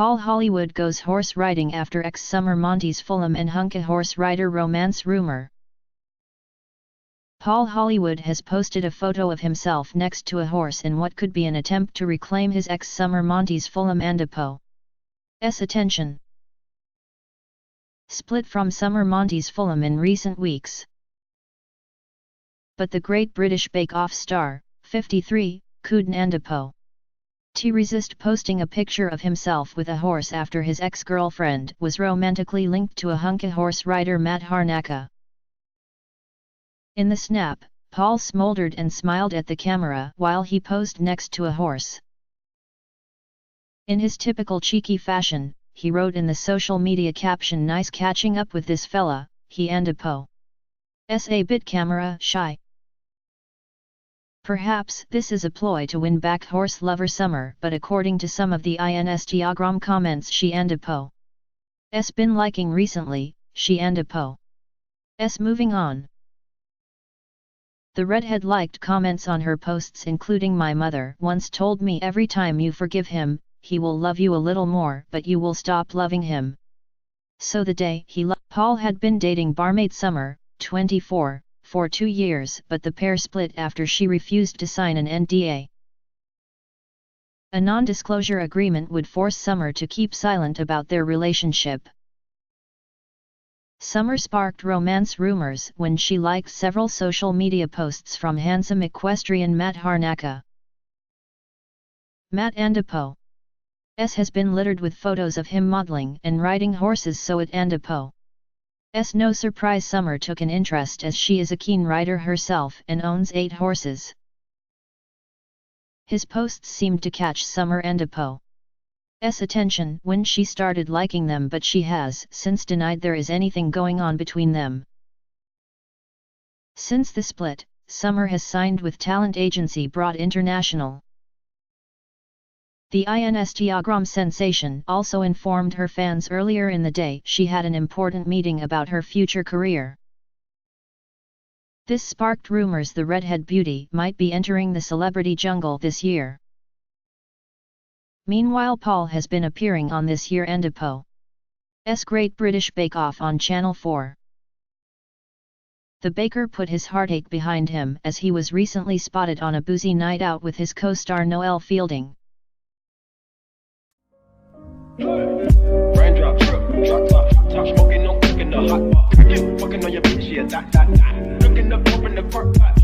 Paul Hollywood goes horse riding after ex-Summer Monteys Fullam and hunky horse rider romance rumor. Paul Hollywood has posted a photo of himself next to a horse in what could be an attempt to reclaim his ex-Summer Monteys Fullam and Poe's attention. Split from Summer Monteys Fullam in recent weeks. But the Great British Bake Off star, 53, couldn't resist posting a picture of himself with a horse after his ex-girlfriend was romantically linked to a hunky horse rider Matt Harnaka. In the snap, Paul smoldered and smiled at the camera while he posed next to a horse. In his typical cheeky fashion, he wrote in the social media caption, "Nice catching up with this fella, he and Poe's a bit camera shy." Perhaps this is a ploy to win back horse lover Summer, but according to some of the Instagram comments she and Poe's been liking recently, she and Poe's moving on. The redhead liked comments on her posts including, "My mother once told me every time you forgive him, he will love you a little more, but you will stop loving him." So the day he Paul had been dating barmaid Summer, 24, for 2 years, but the pair split after she refused to sign an NDA. A non-disclosure agreement would force Summer to keep silent about their relationship. Summer sparked romance rumors when she liked several social media posts from handsome equestrian Matt Harnaka. Matt and Poe's has been littered with photos of him modeling and riding horses, so it and Poe's no surprise Summer took an interest, as she is a keen rider herself and owns 8 horses. His posts seemed to catch Summer and Poe's attention when she started liking them, but she has since denied there is anything going on between them. Since the split, Summer has signed with talent agency Broad International. The Instagram sensation also informed her fans earlier in the day she had an important meeting about her future career. This sparked rumors the redhead beauty might be entering the celebrity jungle this year. Meanwhile, Paul has been appearing on this year and Poe's Great British Bake Off on Channel 4. The baker put his heartache behind him as he was recently spotted on a boozy night out with his co-star Noel Fielding. Raindrop, drop top smoking, no cooking the hot pot. Fucking on your bitch, yeah, that. Looking up, open the park pot.